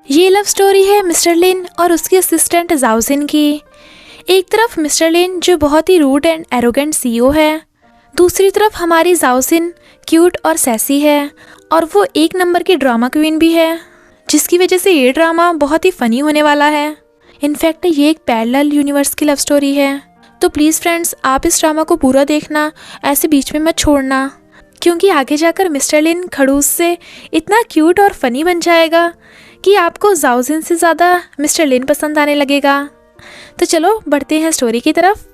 ये love story है mister लिन और उसके असिस्टेंट जाओजिन की। एक तरफ मिस्टर लिन जो बहुत ही रूड एंड एरोगेंट सीईओ है, दूसरी तरफ हमारी जाओजिन क्यूट और सैसी है और वो एक नंबर की ड्रामा क्वीन भी है, जिसकी वजह से ये ड्रामा बहुत ही फ़नी होने वाला है। इनफैक्ट ये एक पैरेलल यूनिवर्स की लव स्टोरी है। तो प्लीज़ फ्रेंड्स, आप इस ड्रामा को पूरा देखना, ऐसे बीच में मत छोड़ना, क्योंकि आगे जाकर मिस्टर लिन खड़ूस से इतना क्यूट और फनी बन जाएगा कि आपको जाओजिन से ज़्यादा मिस्टर लिन पसंद आने लगेगा। तो चलो बढ़ते हैं स्टोरी की तरफ।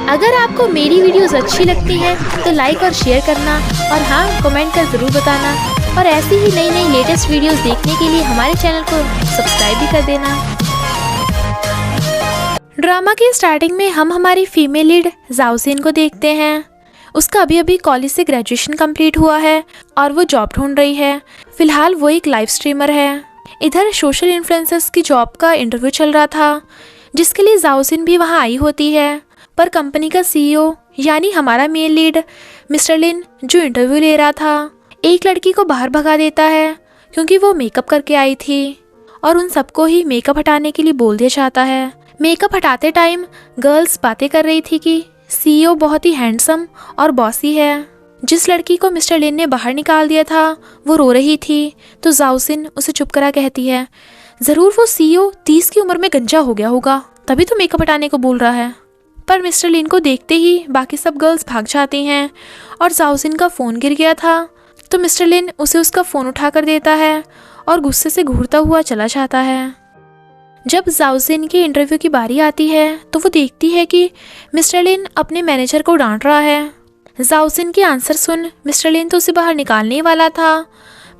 अगर आपको मेरी वीडियोस अच्छी लगती हैं तो लाइक और शेयर करना, और हाँ, कमेंट कर ज़रूर बताना। और ऐसी ही नई नई लेटेस्ट वीडियोस देखने के लिए हमारे चैनल को सब्सक्राइब भी कर देना। ड्रामा के स्टार्टिंग में हम हमारी फीमेल लीड जाओजिन को देखते हैं। उसका अभी अभी कॉलेज से ग्रेजुएशन कंप्लीट हुआ है और वो जॉब ढूंढ रही है। फिलहाल वो एक लाइव स्ट्रीमर है। इधर सोशल इन्फ्लुएंसर्स की जॉब का इंटरव्यू चल रहा था, जिसके लिए जाओजिन भी वहाँ आई होती है। पर कंपनी का सीईओ यानी हमारा मेल लीड मिस्टर लिन जो इंटरव्यू ले रहा था, एक लड़की को बाहर भगा देता है क्योंकि वो मेकअप करके आई थी और उन सबको ही मेकअप हटाने के लिए बोल दिया जाता है। मेकअप हटाते टाइम गर्ल्स बातें कर रही थी कि सीईओ बहुत ही हैंडसम और बॉसी है। जिस लड़की को मिस्टर लिन ने बाहर निकाल दिया था वो रो रही थी, तो जाओजिन उसे चुप करा कहती है, ज़रूर वो सीईओ 30 की उम्र में गंजा हो गया होगा, तभी तो मेकअप हटाने को बोल रहा है। पर मिस्टर लिन को देखते ही बाकी सब गर्ल्स भाग जाती हैं और जाओजिन का फ़ोन गिर गया था, तो मिस्टर लिन उसे उसका फ़ोन उठा कर देता है और गुस्से से घूरता हुआ चला जाता है। जब जाओजिन के इंटरव्यू की बारी आती है तो वो देखती है कि मिस्टर लिन अपने मैनेजर को डांट रहा है। जाओजिन के आंसर सुन मिस्टर लिन तो उसे बाहर निकालने वाला था,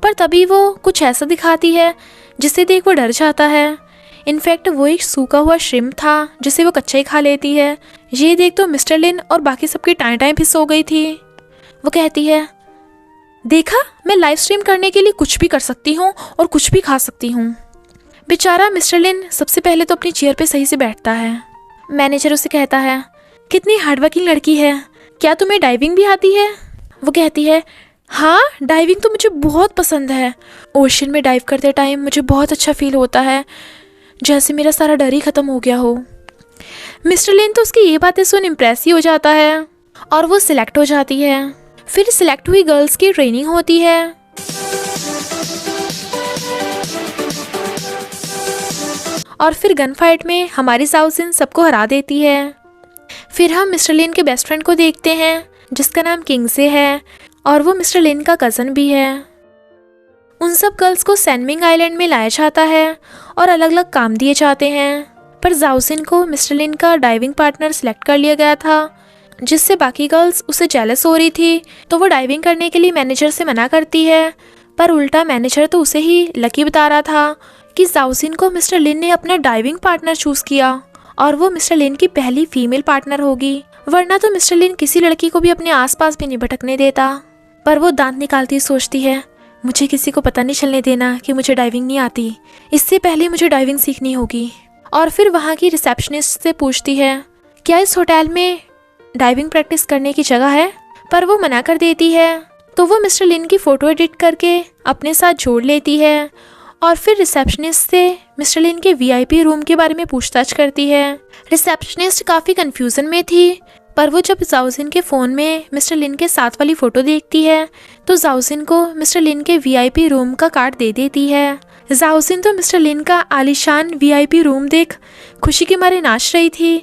पर तभी वो कुछ ऐसा दिखाती है जिसे देख वो डर जाता है। इनफैक्ट वो एक सूखा हुआ श्रिम्प था जिसे वो कच्चा ही खा लेती है। ये देख तो मिस्टर लिन और बाकी सबकी टाँय टाँय फिस हो गई थी। वो कहती है, देखा, मैं लाइव स्ट्रीम करने के लिए कुछ भी कर सकती हूँ और कुछ भी खा सकती हूँ। बेचारा मिस्टर लिन सबसे पहले तो अपनी चेयर पे सही से बैठता है। मैनेजर उसे कहता है, कितनी हार्डवर्किंग लड़की है, क्या तुम्हें डाइविंग भी आती है? वो कहती है, हाँ, डाइविंग तो मुझे बहुत पसंद है। ओशन में डाइव करते टाइम मुझे बहुत अच्छा फील होता है, जैसे मेरा सारा डर ही ख़त्म हो गया हो। मिस्टर लिन तो उसकी ये बातें सुन इम्प्रेस ही हो जाता है और वो सिलेक्ट हो जाती है। फिर सिलेक्ट हुई गर्ल्स की ट्रेनिंग होती है। और फिर गन फाइट में हमारी जाओजिन सबको हरा देती है। फिर हम मिस्टर लिन के बेस्ट फ्रेंड को देखते हैं जिसका नाम किंगसे है और वो मिस्टर लिन का कज़न भी है। उन सब गर्ल्स को सैनमिंग आइलैंड में लाया जाता है और अलग अलग काम दिए जाते हैं, पर जाओजिन को मिस्टर लिन का डाइविंग पार्टनर सिलेक्ट कर लिया गया था, जिससे बाकी गर्ल्स उसे जेलस हो रही थी। तो वो डाइविंग करने के लिए मैनेजर से मना करती है, पर उल्टा मैनेजर तो उसे ही लकी बता रहा था कि जाओजिन को मिस्टर लिन ने अपना डाइविंग पार्टनर चूज़ किया और वो मिस्टर लिन की पहली फीमेल पार्टनर होगी, वरना तो मिस्टर लिन किसी लड़की को भी अपने आसपास भी नहीं भटकने देता। पर वो दांत निकालती सोचती है, मुझे किसी को पता नहीं चलने देना कि मुझे डाइविंग नहीं आती, इससे पहले मुझे डाइविंग सीखनी होगी। और फिर वहाँ की रिसेप्शनिस्ट से पूछती है, क्या इस होटल में डाइविंग प्रैक्टिस करने की जगह है? पर वो मना कर देती है। तो वो मिस्टर लिन की फ़ोटो एडिट करके अपने साथ जोड़ लेती है और फिर रिसेप्शनिस्ट से मिस्टर लिन के वीआईपी रूम के बारे में पूछताछ करती है। रिसेप्शनिस्ट काफ़ी कन्फ्यूज़न में थी, पर वो जब जाओजिन के फ़ोन में मिस्टर लिन के साथ वाली फ़ोटो देखती है तो जाओजिन को मिस्टर लिन के वीआईपी रूम का कार्ड दे देती है। जाओजिन तो मिस्टर लिन का आलीशान वीआईपी रूम देख खुशी के मारे नाच रही थी,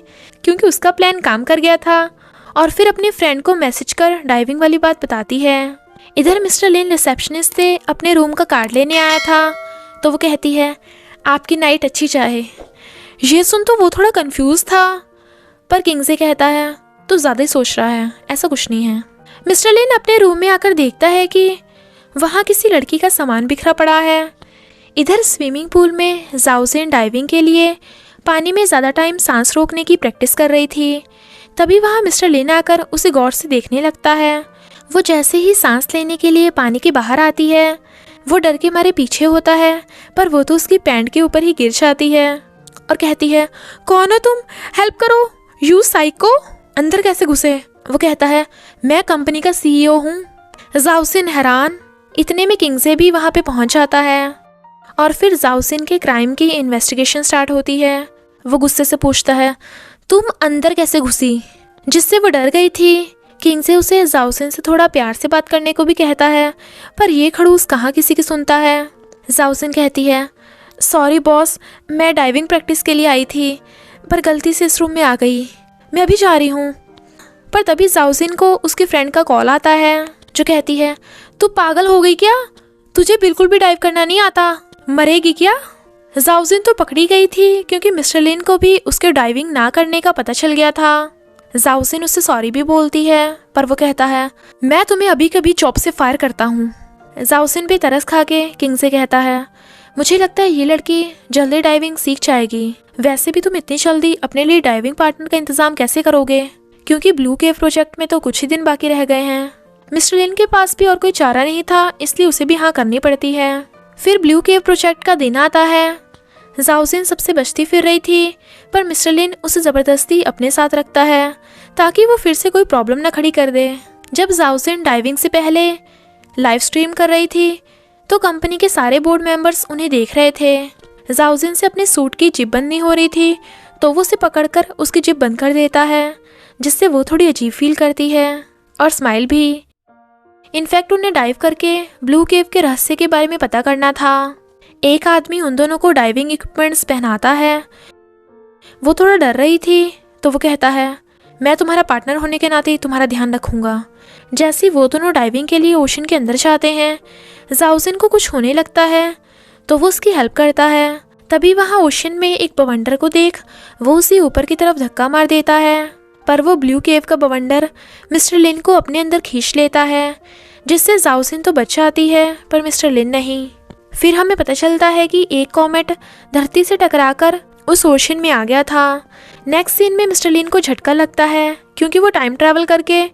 क्योंकि उसका प्लान काम कर गया था। और फिर अपने फ्रेंड को मैसेज कर डाइविंग वाली बात बताती है। इधर मिस्टर लिन रिसेप्शनिस्ट से अपने रूम का कार्ड लेने आया था, तो वो कहती है, आपकी नाइट अच्छी जाए। ये सुन तो वो थोड़ा कंफ्यूज था, पर किंगसे कहता है, तो ज़्यादा ही सोच रहा है, ऐसा कुछ नहीं है। मिस्टर लिन अपने रूम में आकर देखता है कि वहाँ किसी लड़की का सामान बिखरा पड़ा है। इधर स्विमिंग पूल में जाओजिन डाइविंग के लिए पानी में ज़्यादा टाइम सांस रोकने की प्रैक्टिस कर रही थी। तभी वहाँ मिस्टर लिन आकर उसे गौर से देखने लगता है। वो जैसे ही सांस लेने के लिए पानी के बाहर आती है, वो डर के मारे पीछे होता है, पर वो तो उसकी पैंट के ऊपर ही गिर जाती है और कहती है, कौन हो तुम, हेल्प करो, यू साइको, अंदर कैसे घुसे। वो कहता है, मैं कंपनी का CEO हूँ। जाओसिन हैरान। इतने में किंगसे भी वहाँ पे पहुँच जाता है और फिर जाओसिन के क्राइम की इन्वेस्टिगेशन स्टार्ट होती है। वो गुस्से से पूछता है, तुम अंदर कैसे घुसी, जिससे वो डर गई थी। किंगसे उसे जाओसिन से थोड़ा प्यार से बात करने को भी कहता है, पर ये खड़ूस कहाँ किसी की सुनता है। जाओसिन कहती है, सॉरी बॉस, मैं डाइविंग प्रैक्टिस के लिए आई थी, पर गलती से इस रूम में आ गई, मैं अभी जा रही हूँ। पर तभी जाओसिन को उसके फ्रेंड का कॉल आता है, जो कहती है, तू पागल हो गई क्या, तुझे बिल्कुल भी डाइव करना नहीं आता, मरेगी क्या। जाओसिन तो पकड़ी गई थी, क्योंकि मिस्टर लिन को भी उसके डाइविंग ना करने का पता चल गया था। जाओसिन उससे सॉरी भी बोलती है, पर वो कहता है, मैं तुम्हें अभी कभी जॉब से फायर करता हूँ। जाओसिन भी तरस खा के किंग से कहता है, मुझे लगता है ये लड़की जल्दी डाइविंग सीख जाएगी। वैसे भी तुम इतनी जल्दी अपने लिए डाइविंग पार्टनर का इंतजाम कैसे करोगे, क्योंकि ब्लू केव प्रोजेक्ट में तो कुछ ही दिन बाकी रह गए हैं। मिस्टर लिन के पास भी और कोई चारा नहीं था, इसलिए उसे भी हाँ करनी पड़ती है। फिर ब्लू केव प्रोजेक्ट का दिन आता है। जाओसिन सबसे बचती फिर रही थी, पर मिस्टर लिन उसे ज़बरदस्ती अपने साथ रखता है ताकि वो फिर से कोई प्रॉब्लम ना खड़ी कर दे। जब जाओसिन डाइविंग से पहले लाइव स्ट्रीम कर रही थी, तो कंपनी के सारे बोर्ड मेंबर्स उन्हें देख रहे थे। जाओसिन से अपने सूट की जिप बंद नहीं हो रही थी, तो वो उसे पकड़कर उसकी जिप बंद कर देता है, जिससे वो थोड़ी अजीब फील करती है और स्माइल भी। इनफैक्ट उन्हें डाइव करके ब्लू केव के रहस्य के बारे में पता करना था। एक आदमी उन दोनों को डाइविंग इक्विपमेंट्स पहनाता है। वो थोड़ा डर रही थी, तो वो कहता है, मैं तुम्हारा पार्टनर होने के नाते तुम्हारा ध्यान रखूंगा। जैसे वो दोनों डाइविंग के लिए ओशन के अंदर जाते हैं, जाओसिन को कुछ होने लगता है, तो वो उसकी हेल्प करता है। तभी वहाँ ओशन में एक बवंडर को देख वो उसे ऊपर की तरफ धक्का मार देता है, पर वो ब्लू केव का बवंडर मिस्टर लिन को अपने अंदर खींच लेता है, जिससे जाओसिन तो बच जाती है, पर मिस्टर लिन नहीं। फिर हमें पता चलता है कि एक कॉमेट धरती से टकराकर उस ओशन में आ गया था। नेक्स्ट सीन में मिस्टर लिन को झटका लगता है, क्योंकि वो टाइम ट्रैवल करके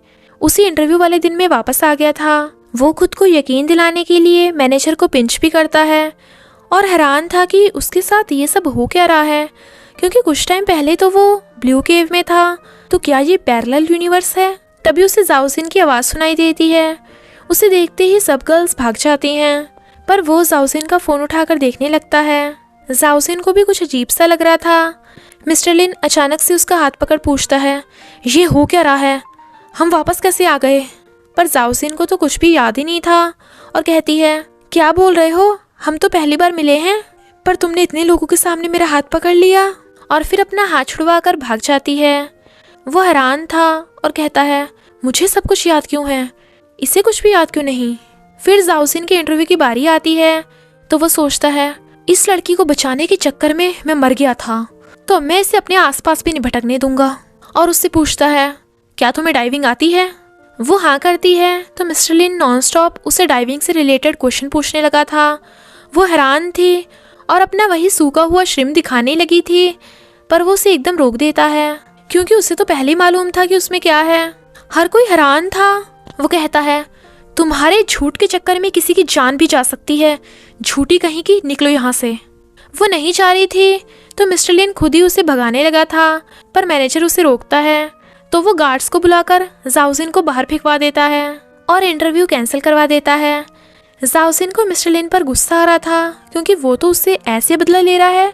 उसी इंटरव्यू वाले दिन में वापस आ गया था। वो खुद को यकीन दिलाने के लिए मैनेजर को पिंच भी करता है और हैरान था कि उसके साथ ये सब हो क्या रहा है, क्योंकि कुछ टाइम पहले तो वो ब्लू केव में था, तो क्या ये पैरेलल यूनिवर्स है। तभी उसे जाओसिन की आवाज़ सुनाई देती है। उसे देखते ही सब गर्ल्स भाग जाती हैं, पर वो जाओसिन का फ़ोन उठाकर देखने लगता है। जाओसिन को भी कुछ अजीब सा लग रहा था। मिस्टर लिन अचानक से उसका हाथ पकड़ पूछता है, ये हो क्या रहा है, हम वापस कैसे आ गए। पर जाओसिन को तो कुछ भी याद ही नहीं था और कहती है, क्या बोल रहे हो, हम तो पहली बार मिले हैं, पर तुमने इतने लोगों के सामने मेरा हाथ पकड़ लिया। और फिर अपना हाथ छुड़वा कर भाग जाती है। वो हैरान था और कहता है, मुझे सब कुछ याद क्यों है, इसे कुछ भी याद क्यों नहीं। फिर जाओसिन के इंटरव्यू की बारी आती है, तो वो सोचता है, इस लड़की को बचाने के चक्कर में मैं मर गया था, तो मैं इसे अपने आसपास भी नहीं भटकने दूंगा। और उससे पूछता है, क्या तुम्हें डाइविंग आती है। वो हाँ करती है, तो मिस्टर लिन नॉनस्टॉप उसे डाइविंग से रिलेटेड क्वेश्चन पूछने लगा था। वो हैरान थी और अपना वही सूखा हुआ श्रिम्प दिखाने लगी थी, पर वो उसे एकदम रोक देता है, क्योंकि उसे तो पहले ही मालूम था कि उसमें क्या है। हर कोई हैरान था। वो कहता है, तुम्हारे झूठ के चक्कर में किसी की जान भी जा सकती है, झूठी कहीं की, निकलो यहाँ से। वो नहीं जा रही थी, तो मिस्टर लिन खुद ही उसे भगाने लगा था, पर मैनेजर उसे रोकता है, तो वो गार्ड्स को बुलाकर जाओसिन को बाहर फेंकवा देता है और इंटरव्यू कैंसिल करवा देता है। जाओसिन को मिस्टर लिन पर गुस्सा आ रहा था, क्योंकि वो तो उससे ऐसे बदला ले रहा है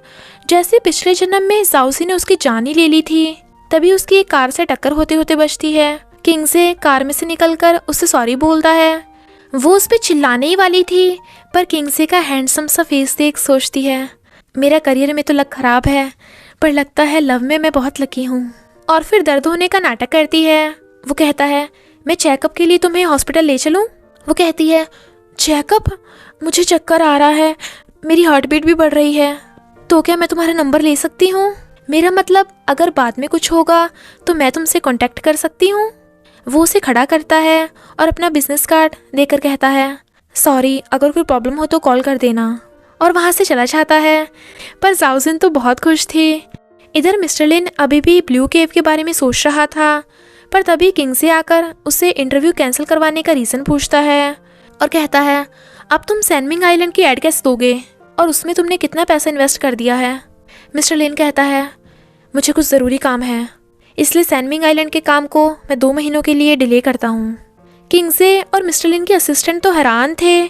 जैसे पिछले जन्म में जाओसिन ने उसकी जान ही ले ली थी। तभी उसकी एक कार से टक्कर होते होते बचती है। किंग से कार में से निकलकर उससे सॉरी बोलता है। वो उस पर चिल्लाने ही वाली थी, पर किंग से का हैंडसम सा फेस देख सोचती है, मेरा करियर में तो लक खराब है, पर लगता है लव में मैं बहुत लकी हूँ। और फिर दर्द होने का नाटक करती है। वो कहता है, मैं चेकअप के लिए तुम्हें हॉस्पिटल ले चलूँ। वो कहती है, चेकअप, मुझे चक्कर आ रहा है, मेरी हार्ट बीट भी बढ़ रही है, तो क्या मैं तुम्हारा नंबर ले सकती हूँ। मेरा मतलब अगर बाद में कुछ होगा तो मैं तुमसे कांटेक्ट कर सकती हूँ। वो उसे खड़ा करता है और अपना बिजनेस कार्ड देकर कहता है, सॉरी, अगर कोई प्रॉब्लम हो तो कॉल कर देना, और वहाँ से चला जाता है। पर जाओसिन तो बहुत खुश थी। इधर मिस्टर लिन अभी भी ब्लू केव के बारे में सोच रहा था, पर तभी किंग से आकर उससे इंटरव्यू कैंसिल करवाने का रीज़न पूछता है और कहता है, अब तुम सैनमिंग आइलैंड की एड कैसे दोगे और उसमें तुमने कितना पैसा इन्वेस्ट कर दिया है। मिस्टर लिन कहता है, मुझे कुछ ज़रूरी काम है, इसलिए सैनमिंग आइलैंड के काम को मैं 2 महीनों के लिए डिले करता हूँ। किंगसे और मिस्टर लिन के असिस्टेंट तो हैरान थे,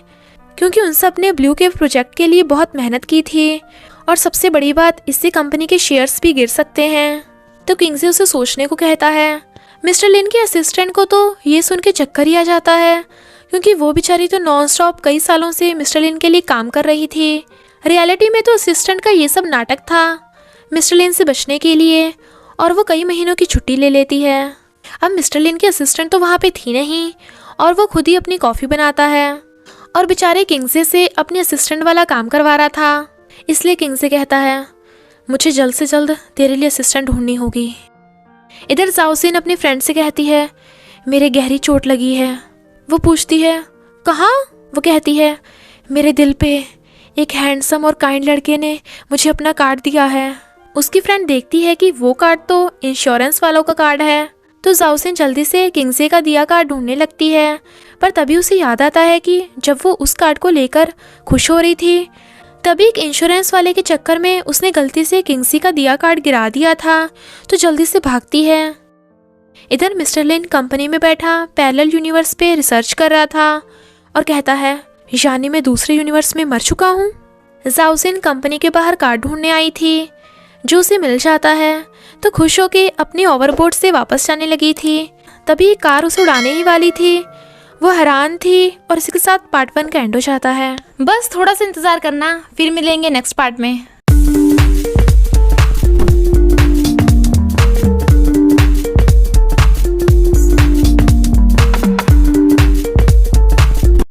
क्योंकि उन सब ने ब्लू केव प्रोजेक्ट के लिए बहुत मेहनत की थी और सबसे बड़ी बात, इससे कंपनी के शेयर्स भी गिर सकते हैं। तो किंगसे उसे सोचने को कहता है। मिस्टर लिन के असिस्टेंट को तो ये सुन के चक्कर ही आ जाता है, क्योंकि वो बेचारी तो नॉन स्टॉप कई सालों से मिस्टर लिन के लिए काम कर रही थी। रियलिटी में तो असिस्टेंट का ये सब नाटक था मिस्टर लिन से बचने के लिए, और वो कई महीनों की छुट्टी ले लेती है। अब मिस्टर लिन की असिस्टेंट तो वहाँ पे थी नहीं और वो खुद ही अपनी कॉफ़ी बनाता है और बेचारे किंगसे से अपने असिस्टेंट वाला काम करवा रहा था। इसलिए किंगसे कहता है, मुझे जल्द से जल्द तेरे लिए असिस्टेंट ढूंढनी होगी। इधर जाओसिन अपनी फ्रेंड से कहती है, मेरे गहरी चोट लगी है। वो पूछती है, कहाँ? वो कहती है, मेरे दिल पे एक हैंडसम और काइंड लड़के ने मुझे अपना कार्ड दिया है। उसकी फ्रेंड देखती है कि वो कार्ड तो इंश्योरेंस वालों का कार्ड है, तो जाओसिन जल्दी से किंगसे का दिया कार्ड ढूंढने लगती है। पर तभी उसे याद आता है कि जब वो उस कार्ड को लेकर खुश हो रही थी, तभी एक इंश्योरेंस वाले के चक्कर में उसने गलती से किंगसे का दिया कार्ड गिरा दिया था, तो जल्दी से भागती है। इधर मिस्टर लिन कंपनी में बैठा पैरेलल यूनिवर्स पे रिसर्च कर रहा था और कहता है, यानी मैं दूसरे यूनिवर्स में मर चुका हूँ। जाओसिन कंपनी के बाहर कार्ड ढूंढने आई थी, जो उसे मिल जाता है तो खुश होके अपने ओवरबोर्ड से वापस जाने लगी थी। तभी कार उसे उड़ाने ही वाली थी। वो हैरान थी और इसके साथ पार्ट 1 का एंड हो जाता है। बस थोड़ा सा इंतज़ार करना, फिर मिलेंगे नेक्स्ट पार्ट में।